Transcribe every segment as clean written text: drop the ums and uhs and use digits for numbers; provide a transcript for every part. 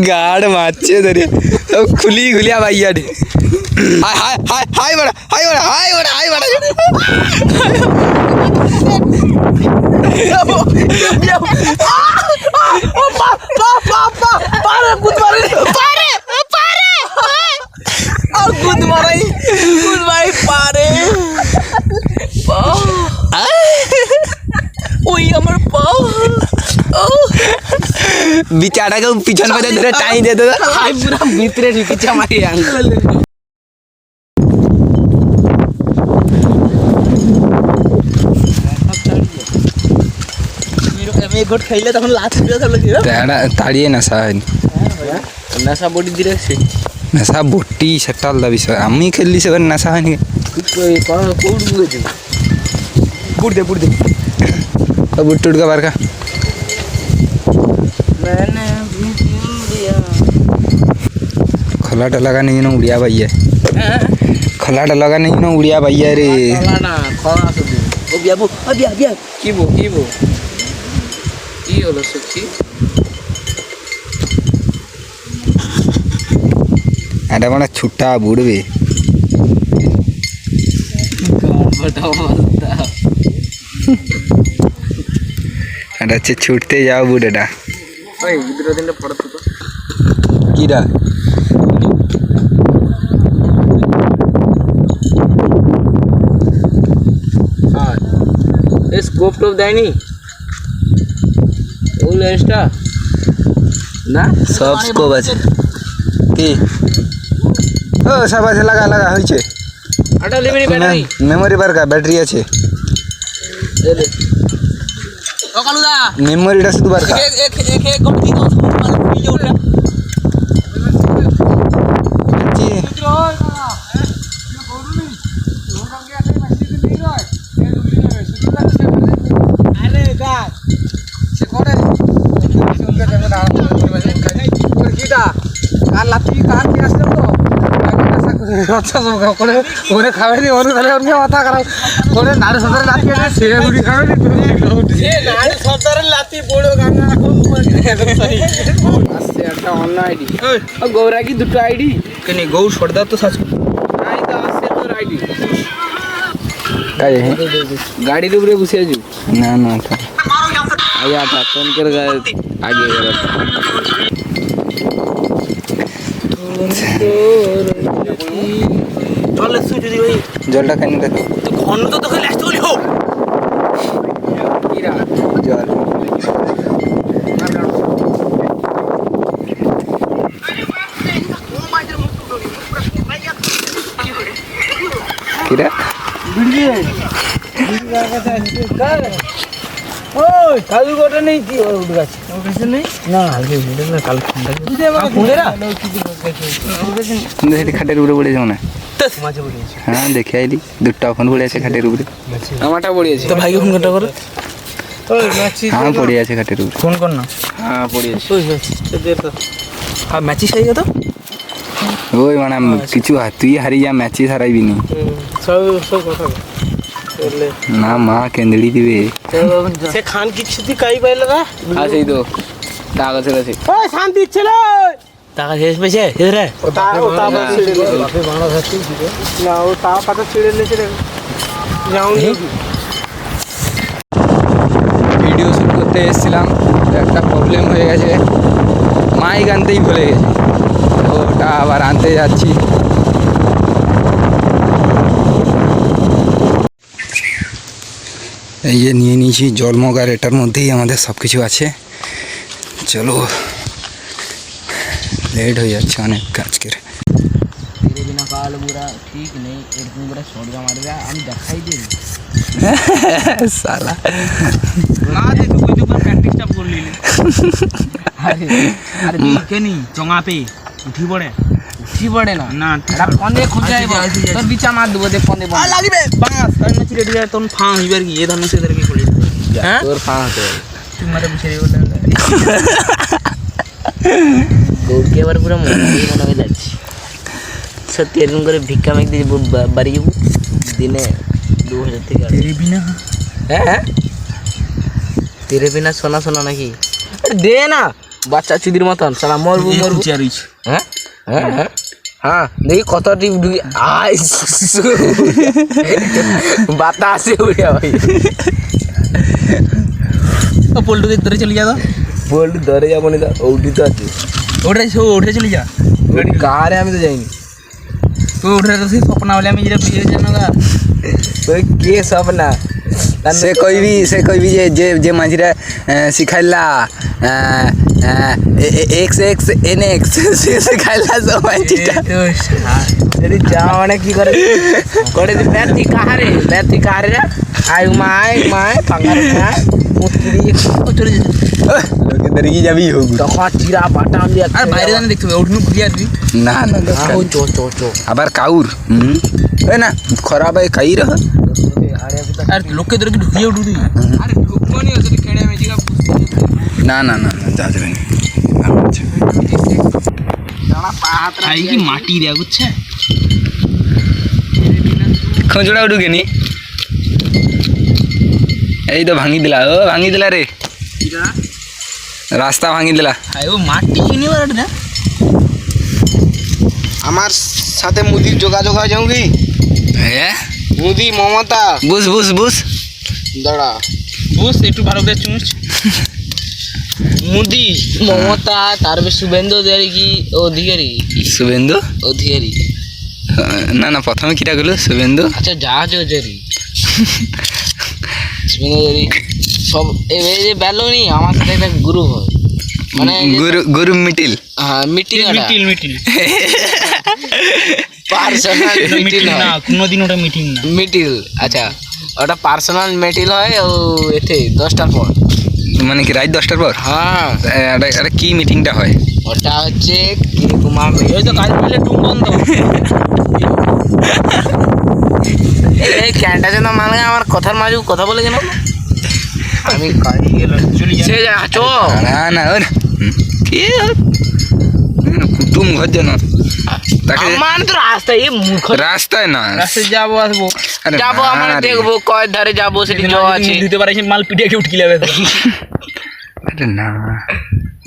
गाड़ मारছে ধরে খুলি খুলিয়া ভাইয়া রে হাই হাই হাই হাই বড়া হাই বড়া হাই বড়া হাই বড়া পারে কুদ মারে পারে পারে আর কুদ মারাই পারে ওই আমার পাও बेचारा को पीछन में धरे टाइम दे दो हाय पूरा भीतरे ढुकी हमारी अंकल एक गोट खाइले तখন লাস্ট ভিডিও ধরল কি তাড়া তাড়িয়ে নসা নসা বডি দিরে সে নসা বডি সেটাল দা বিষয় আমি খেললি সে নসা হয়নি কোন কোড বুঝে বুড় দে বুড় टूट का बार का मैंने दिया खलाटा लगा नहीं ना उड़िया भैया खलाटा लगा नहीं ना उड़िया भैया रे खलाटा खला से ओ बियाबू बिया की बो की হলো সত্যি এটা মানে ছুটা বুড়বে বটাও মারতা এটা হচ্ছে ছুটতে যাও বুড়েটা ওই দুটো দিনটা পড়তো তো কিরা আর এই স্কোপ টপ দেয়নি ও লেন্সটা না সব স্কোপ আছে কি ও সব আছে লাগা হইছে আটা লিমিনি ব্যাটারি মেমোরি বার का ব্যাটারি আছে দে দে ও কালুদা মেমোরিটা শুধু বার का এক গোট দি তো মাল পি যাওটা জি আরে গায় সে কোনে সুন্দর ক্যামেরা কিটা কাল লাতি কাল কি আসলো তো अच्छा सब कोने कोने खावे नहीं और खाली उनके माथा खराब कोने नारे सदर लाती है से गुड़ी खावे नहीं से नारे सदर लाती बोड़ो गाना एकदम सही আসছে একটা অন্য আইডি ও গৌরা কি দুটো আইডি কেনে গৌ সর্দার তো সাচ নাই তো আসছে তোর আইডি কাই है গাড়ির উপরে বসে আছি না না আয়া था फोन कर आगे জল সুইট দি ভাই জলটা কেন দেখো তো ঘন তো তোকে লাস্ট বলি হো কিরা জল কিরা ভিডিও কথা আছে কার ওই কালু গোটা নেই কি উঠ গেছে ওর কাছে নেই না আগে ভিডিও না কাল ঠান্ডা তুই আমাকে ফোনেরা দেখি খাটের উপরে পড়ে যাও না মাঝে পড়েছে হ্যাঁ দেখে আইলি দুটো ফোন পড়ে আছে খাটের উপরে আমারটা পড়ে আছে তো ভাইকে ফোন করতে করো ওই ম্যাচি হ্যাঁ পড়ে আছে খাটের উপরে ফোন কর না হ্যাঁ পড়ে আছে ওই তো দে তো হ্যাঁ ম্যাচি সাই তো ওই মানে কিছু তুই হারি যা ম্যাচি হারাইবি নি সব কথা না মা কেন্দ্রি দিবে সে খান কি ছুটি কাই পাইল না আসেই তো টাকা ছেড়ে ওই শান্তি ছিল টাকা শেষ পেছে রে ও তা ছেড়ে বাপে বাংলা ধরতে দিবে না ও তা পাতা ছেড়ে নিয়েছে রে যাও ভিডিও শুট করতে এসেছিলাম একটা প্রবলেম হয়ে গেছে মাইক আনতেই ভুলে গেছি ওটা আবার আনতে যাচ্ছি এই যে নিয়ে নিয়েছি জলমগ আর এটার মধ্যেই আমাদের সব কিছু আছে চলো লেট হয়ে যাচ্ছে অনেক আজকের ঠিক নেই এরকম করে সরগা মারবে আমি দেখাই দিই সালা না দেখো ওই তো প্র্যাকটিসটা করে নিলে আরে আরে কেনি চঙা পে উঠি পড়ে না না এটা পন্দে খুঁজে আইবো তোর বিচা মার দেবো দে পন্দে বল লাগিবে বাস আর না চিড়ে দিয়ে তোর ফাঁ হইবার কি এ ধান সে ধরে কি করি হ্যাঁ তোর ফাঁ হতে তুই মারে বুঝে বল গৌরকে এবার পুরো মনে হয়ে যাচ্ছে সত্যি এরকম করে ভিক্ষা মাইক দিয়ে বাড়ি যাবো দিনে 2000 থেকে আর দিবি না হ্যাঁ তেরে বিনা সোনা সোনা নাকি দে না বাচ্চা চুদির মতন সালা মরবু মরবু হ্যাঁ হ্যাঁ হ্যাঁ হ্যাঁ দেখি কত টিপ ঢুকি আই বাতাসে উড়ে ভাই পোল্টুকে ধরে চলে যা তো পোল্টু ধরে যাবো না ওটি তো আছে ওঠে চলে যা কারে আমি তো যাইনি তো উঠে তো সেই স্বপ্ন বলে আমি যেটা বিয়ে জানো গা ওই কে স্বপ্না से कोई भी जे माझीरा सिखाइला एक्स एक्स एन एक्स से सिखाइला सब आइटा যদি যাও মানে কি করে করে দি ব্যর্থী কাহারে রে আই মাই পাঙ্গার না মুস্কিলি চলে যাচ্ছে লোকে দরগি যাবি হোগু তখন চিরা বাটাম দিয়া আর বাইরে জানে দেখতে হবে ওঠনু ঘুরিয়া দিবি না না ও চো আবার কাউর এ না খরাব है কাই রহ আর লোকে দরগি ঢুকিয়ে উঠুদি আরে ঢুকবনি ওসে খেড়ে মে জিগা না না না যা যাবে না আচ্ছা দাঁড়া পা হাত আই কি মাটি দেয়া গুচ্ছে খোঁজড়া উঠুকেনি এই তো ভাঙি দিলা রে রাস্তা ভাঙি দিলা ও মাটি চিনি না আমার সাথে মুদির যোগাযোগ হয়ে যাও কি হ্যাঁ মুদি মমতা বুস দাঁড়া বুস একটু ভালো করে চুমুচ মুদি মমতা তারপরে শুভেন্দু অধিকারী কি শুভেন্দু অধিকারী না না প্রথমে কিটা গেল শুভেন্দু আচ্ছা জাহাজ অধিকারী শুভেন্দু অধিকারী সব এই যে বেলুনি আমার সাথে একটা গ্রুপ হয় মানে গুরু মিটিল হ্যাঁ মিটিল পার্সোনাল মিটিল না কোনোদিন ওটা মিটিং না মিটিল আচ্ছা ওটা পার্সোনাল মিটিল হয় ও এতে 10টার পর মানে কি রাত 10টার পর হ্যাঁ এটা কি মিটিংটা হয় ওটা হচ্ছে কি কুমার ওই তো কাজ করলে টুম বন্ধ এই ক্যান্টা যেন মানে আমার কথার মাঝে কথা বলে কেন আমি কাজে গেলাম চলে যা সে যা চো না কি কুটুম ঘর যেন আমার তো রাস্তায় মূর্খ রাস্তায় না রাস্তায় যাবো আসবো আমরা দেখবো কয় ধারে যাবো সেটি আছে দিতে পারে মাল পিটিয়ে কি উঠকি লাগবে আরে না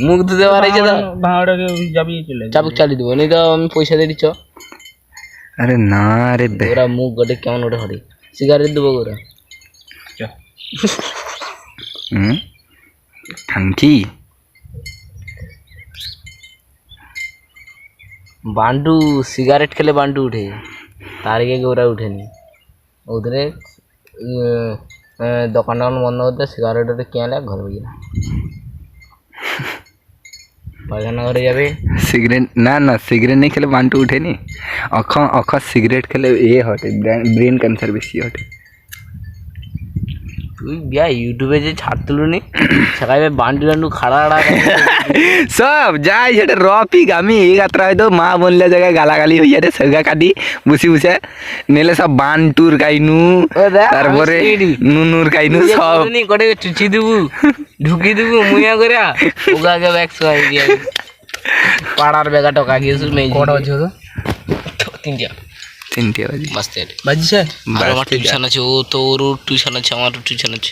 মুখ দিতে পারে যে ভাঙাটাকে যাবি চলে চাবুক চালিয়ে দেবো নি তো আমি পয়সা দিয়ে দিচ্ছ আরে না রে ওরা মুখ গটে কেমন ওটা হরে সিগারেট দেবো ওরা থাঙ্কি বান্ডু সিগারেট খেলে বান্ডু উঠে তার আগে ওরা উঠেনি ওদের দোকান বন্ধ করতে সিগারেট ওটা কেলে ঘরে বুঝি না পায়খানা ঘরে যাবে সিগারেট না সিগারেট नहीं খেলে বান্টু উঠেনি অখ সিগারেট খেলে এ হটে ব্রেন ক্যান্সার বেশি হটে তুই বিয়া ইউটিউবে যে ছাড় তুলুনি সেখানে বান্ডু খাড়া সব যাই সেটা রপিক আমি এই যাত্রা হয়তো মা বললে জায়গায় গালাগালি হয়ে যাবে সেগা কাটি বসে নেলে সব বান্টুর কাইনু তারপরে নুনুর কাইনু সব করে চুচি দেবু ঢুকি দেবু মুইয়া করে ওগাকে ব্যাগ সবাই দিয়ে পাড়ার বেগা টকা গিয়েছিল মেয়ে কটা বাজে তো 3টা বাজে বাজতে বাজিছে আমার টিউশন আছে ও তো ওর টিউশন আছে আমার টিউশন আছে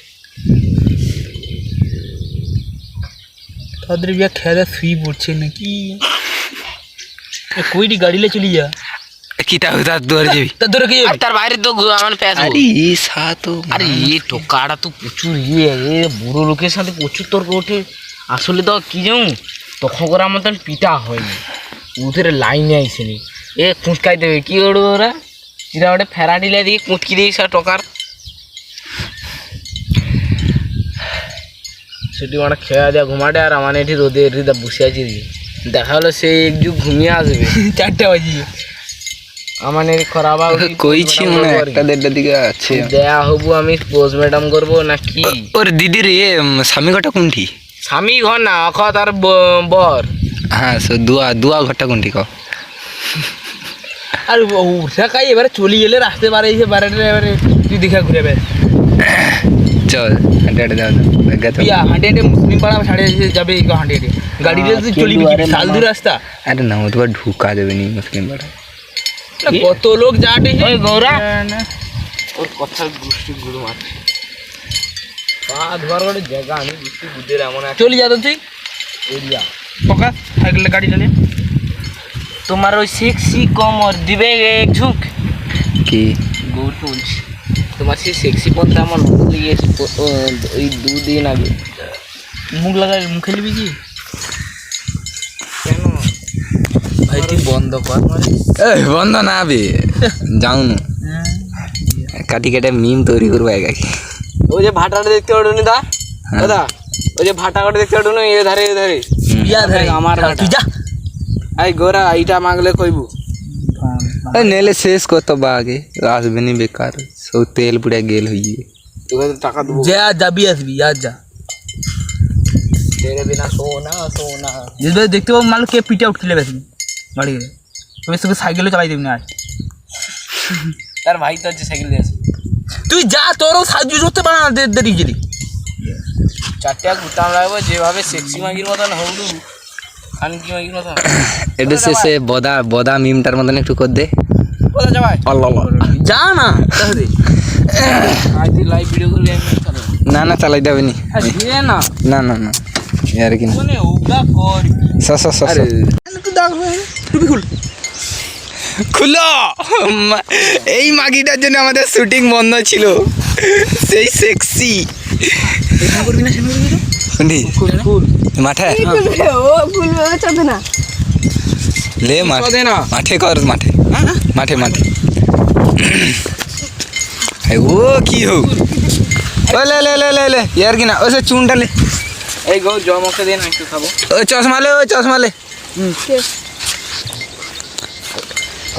তাদের বিয়া খেলা শুই পড়ছে নাকি কইটি গাড়িলে চলি যা কিটা হতা দৌড় যাবি তা দৌড় কি যাবি তার বাইরে তো আমার প্যাস আরে এই সাতো আরে এই টোকাটা তো প্রচুর এ বুড়ো লোকের সাথে প্রচুর তর্ক ওঠে আসলে তো কি জানো তখন করে আমার তখন পিটা হয়নি ওদের লাইনে আইসেনি এ কুঁচকাই দেবে কি ওড়ো ওরা চিরা ওটা ফেরাডিলে দিয়ে কুঁচকি দিয়ে সব টকার সেটি মানে খেয়া দেওয়া ঘুমাটে আর আমার এটি রোদে হৃদয় বসে আছি দেখা হলো সে একটু ঘুমিয়ে আসবে 4টা বাজে আমার খারাপ কইছি মনে একটা দেড়টা দিকে আছে দেয়া হবু আমি পোস্ট ম্যাডাম করবো নাকি ওর দিদির স্বামী ঘরটা কোনটি স্বামী ঘর না অখ তার বর হ্যাঁ দুয়া ঘরটা কোনটি ক আর ওটা কাই এবারে চলি গেলে রাস্তে পারে এবারে তুই দেখা ঘুরে বের চল হাঁটে যাও হাঁটে মুসলিম পাড়া ছাড়ে যাবে হাঁটে গাড়িতে চলি সাল দূর রাস্তা আরে না ওটা ঢুকা দেবে নি মুসলিম পাড়া কত লোক যাটে গৌরা ওর কথার গোষ্ঠী গুরু মারছে পা ধোয়ার করে জায়গা আমি বুঝতে বুঝতে এমন চলে যা তো তুই এরিয়া ফোকাস সাইকেল গাড়ি চালিয়ে তোমার ওই সেক্সি কমর দিবে এক ঝুঁক কি গৌর বলছি তোমার সেই সেক্সি পন্থা আমার মুখ লেগেছে ওই 2 দিন আগে মুখ লাগাই মুখে নিবি কি কেন ভাই তুই বন্ধ কর বন্ধ না বে যাও না কাটি কেটে মিম তৈরি করবো একাকি ওই যে ভাটাটা দেখতে পারো নি দাদা ওই যে ভাটাটা দেখতে পারো না এ ধারে ইয়া ধারে আমার তুই যা এই গোরা এইটা মাগলে কইবু নেলে শেষ করতো বা আগে আসবে নি বেকার সব তেল পুড়ে গেল হইয়ে তোকে তো টাকা দেবো যা যাবি আসবি আর যা তেরে বিনা সোনা সোনা যেটা দেখতে পাবো মাল কে পিঠে উঠলে বেশি বাড়ি গেলে তবে তোকে সাইকেলে চালাই দেবি না আর তার ভাই তো আছে সাইকেল দিয়ে আসে তুই যা তোরও সাহায্য করতে পারা দেরি গেলি 4টা ঘুরতাম লাগবে যেভাবে সেক্সি মাগির মতন হউডু খানকি মাগির মতন এটা শেষে বদা মিমটার মতন একটু কর দে কোথা যাবাই আল্লাহ যা না তাহলে আজ লাইভ ভিডিও করবি আমি না চালাই দেবে নি না না না না यार কি মানে ওগা কর আরে তুই দাগ টুপি খুল খুলো এই মাগিটার জন্য আমাদের শুটিং বন্ধ ছিল সেই সেক্সি করবি না শুনি শুনি খুল মাঠে ও খুলবে চলবে না লে দে না মাঠে কর মাঠে মাঠে মাঠে ও কি হো ও লে यार কি না ওসে চুনটা লে এই গো জমকে দে না একটু খাবো ও চশমা লে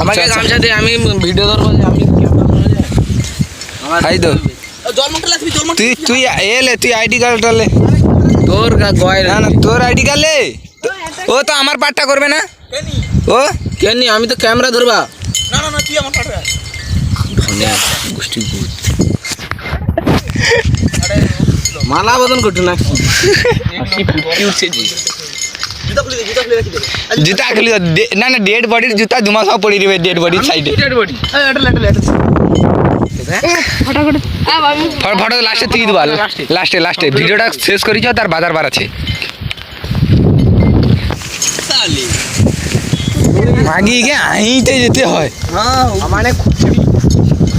আমাকে গামছা দে আমি ভিডিও করব আমি ক্যামেরা ধরে যাই আমার খাই দো জলমটা লাগবি জলমটা তুই লে তুই আইডি কার্ডটা লে তোর গয় না তোর আইডি কার্ড লে ও তো আমার পাটটা করবে না কেনি ও কেনি আমি তো ক্যামেরা ধরবা না তুই আমার পাঠা ধন্যবাদ গোষ্ঠী ভূত মালা বদন করতে না কি ফুটি উঠছে জি জুতা খুলি না ডেড বডির জুতা দুমাস পড়ি রবে ডেড বডির সাইডে ডেড বডি এটা ফটাফট আমি ফটো লাস্টে তুই দিবা লাস্টে ভিডিওটা শেষ করিছ তার বাজার বার আছে সালি মাগি কে আইতে যেতে হয় হ্যাঁ মানে খুচড়ি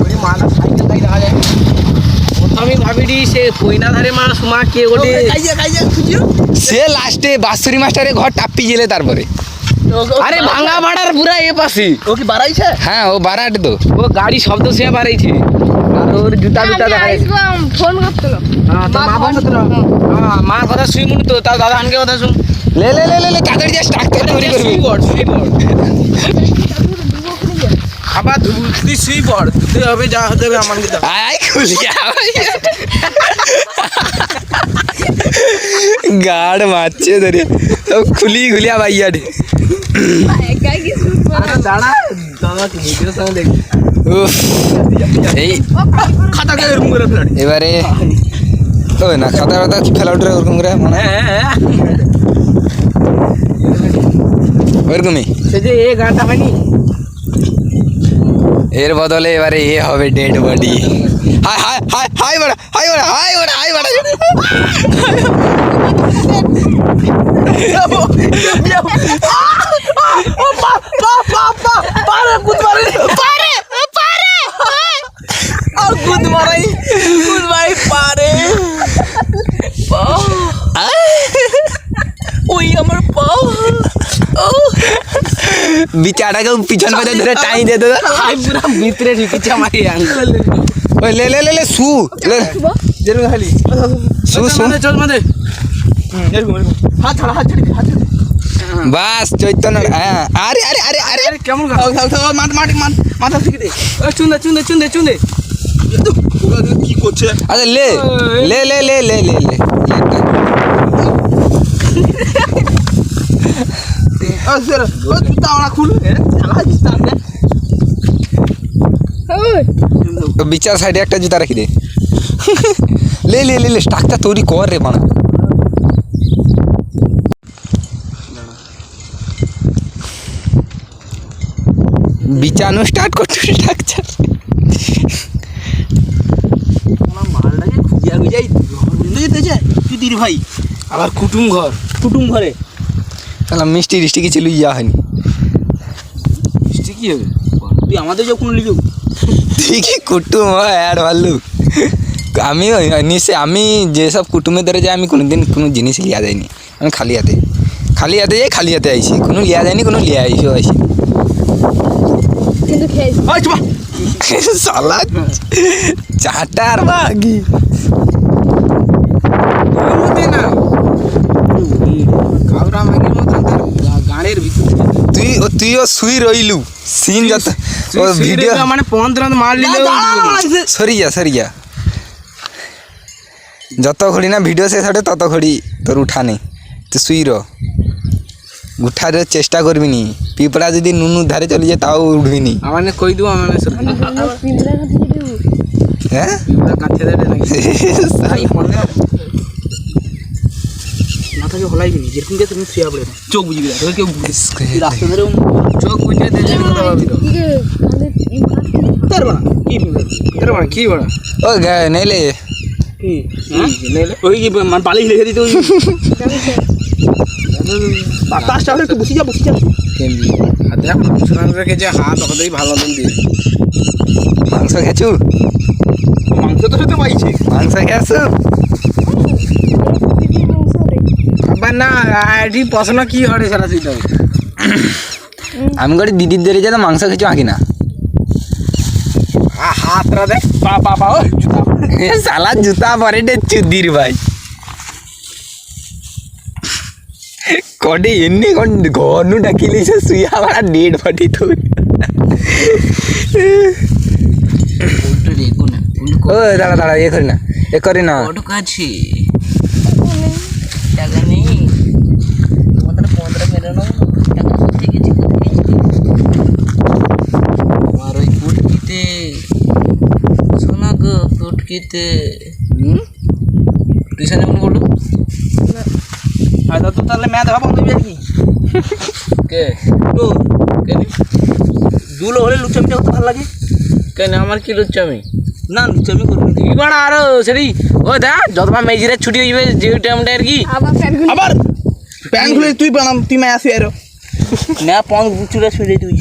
ওই মালা সাইকেল তাই দেখা যায় আমি ভাবিডি সে কইনা ধারে মা সুমা কে গোটে কাইয়া খুঁজিও সে লাস্টে বাসুরি মাস্টারে ঘর টাপ্পি গেলে তারপরে আরে ভাঙা ভাড়ার পুরা এ পাশে ও কি বাড়াইছে হ্যাঁ ও বারাট তো ও গাড়ি শব্দ সে বাড়াইছে আর ওর জুতা দেখা যাচ্ছে ফোন করছিল হ্যাঁ তো মা বন্ধ করো হ্যাঁ মা কথা শুই মুনি তো তার দাদা আনকে কথা শুন লে তাড়াতাড়ি যা স্টার্ট তৈরি করবি আবার তুই শুই পড় তুই হবে যা হতে হবে আমাকে দাও আয় খুলিয়া গাড় মারছে ধরে সব খুলিয়া ভাইয়া রে একাই কি শুট আরে দাঁড়া দাদা কি ভিডিও সঙ্গে দেখ উফ এই খাতা কে এরকম করে ফেলাড়ি এবারে ও না খাতা কি ফেলাউটরে ওরকম করে মানে ওরকমই সে যে এ গানটা হয়নি এর বদলে এবারে এ হবে ডেড বডি হাই বড়া ওই আমার পাও বিচাটাকে পিছন পেতে ধরে টাই দে তো হাই পুরা ভিতরে ঢুকেছে আমার এই আঙ্কেল ওই লে শু যেরকম খালি চল মাদে এরকম হাত ছাড়া বাস চৈতন্য আরে কেমন মাথা থেকে দে চুন্দে কি করছে আচ্ছা লে বিচার সাইডে একটা জুতা রাখি দে লে স্টাকটা তৈরি কর রে মানা বিচানো স্টার্ট করতে স্ট্রাকচার মালটাকে খুঁজিয়া যাই যেতেছে পিতির ভাই আবার কুটুম ঘর কুটুম ঘরে তাহলে মিষ্টি টিষ্টি কিছু লইয়া হয়নি। মিষ্টি কি হবে? তুই আমাদের যখন লিখু তুই কি কুটুম হয় আর ভাল্লুক? আমি নিশ্চয় আমি যেসব কুটুমের ধরে যাই আমি কোনোদিন কোনো জিনিস লিয়া যায়নি। আমি খালি হাতে যাই, খালি হাতে আইসি, কোনো লিয়া যায়নি, কোনো লিয়া আইসি। কিন্তু খেয়েছি সালা চাটার বাগি না কাউরা মাগির মতন তার গাড়ির ভিতর তুইও শুই রইলু সিন যত ও ভিডিও মানে 15 মার নিলে সরি যা যত ঘড়ি না ভিডিও শেষ হবে তত ঘড়ি তোর উঠা নেই, তুই শুই উঠার চেষ্টা করবি নি। পিঁপড়া যদি নুনু ধারে চলে যায় তাও উঠবি নি। আমার কই দিব আমার আবার পিঁপড়া কাছে দেবো হ্যাঁ কাছে দেবে নাকি মাথাকে হলাইবি নি যেরকম কে তুমি শুয়া পড়ে চোখ বুঝবি না তোকে কেউ রাস্তা ধরে চোখ বুঝে দেখে কথা ভাবি তো তোর বড় কি বড় ও নেলে কি নেলে ওই কি মানে পালি লিখে দিতে ওই বাতাসটা একটু বসি যা কেন্দ্রি আর দেখ মুসলমান রেখে হাত ওখানেই ভালো দিন দিয়ে মাংস খেছু? মাংস তো খেতে পাইছে মাংস খেয়েছু? আবার না এটি পছন্দ কি হয় সারা তুই আমি করে দিদির ধরে যা মাংস খেছু আঁকি না হাতটা দেখ পা ও সালা জুতা পরে চুদির ভাই কডে এমনি ঘরনু ডাকিলি সে শুয়ে আমার ডেড ফাটি তো ও দাঁড়া এ করি না কাছে টাকা নেই তোমাদের 15 মেরানো টাকা কোথায় গেছে আমার ওই কুটকিতে সোনা গো কুটকিতে টিউশন যেমন বললো তো তাহলে ম্যাথ হবা বন্ধু আর কি কে তো কেন দুলো হলে লুচামিটা করতে ভালো লাগে কেন আমার কি লুচ্চামি না লুচামি করবি না এবার আরো সেটি ও দা যতবার মেজিরে ছুটি হইবে যে টাইমটা আর কি আবার প্যান্টগুলো আবার প্যান খুলে তুই বানাম তুই মায় আসি আরো না পং চুরা ছুড়ে তুই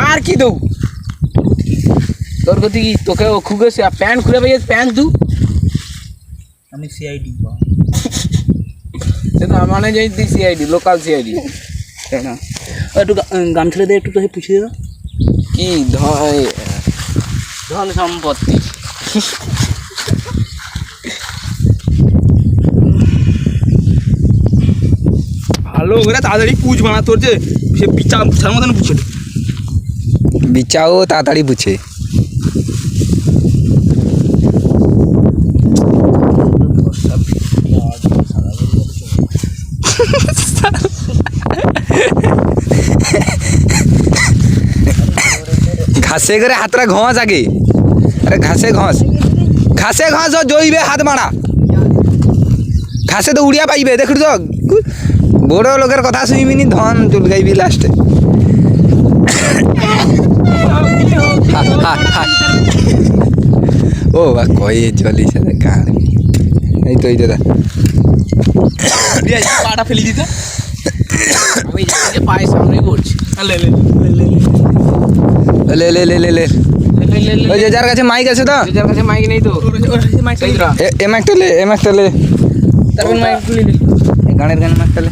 আর কি দৌ তোর গতি কি তোকে ও খুগে প্যান্ট খুলে পাইয়ে প্যান্ট দু আমি সিআইডি সে তো মানে যাই দি সিআইডি লোকাল সিআইডি তাই না একটু গামছাড়া দিয়ে একটু তোকে পুছিয়ে দাও কি ধন সম্পত্তি ভালো করে তাড়াতাড়ি পুজ বানা তোর যে সে বিচার মতন পুছে বিচাও তাড়াতাড়ি বুঝে ঘাসে করে হাতটা ঘস আগে আরে ঘাসে ঘস জইবে হাত মারা ঘাসে তো উড়িয়া পাইবে দেখু তো বড় লোকের কথা শুনবিনি ধন চুলকাইবি লাস্টে ও বা কয়ে চলিস গান এই তো দাদা পাটা ফেলে দিতে আমি পায়ে সামনে করছি লে ওই যে যার কাছে মাইক আছে তো যার কাছে মাইক নেই তো এম একটা লে তারপর মাইক তুলে গানের গান একটা লে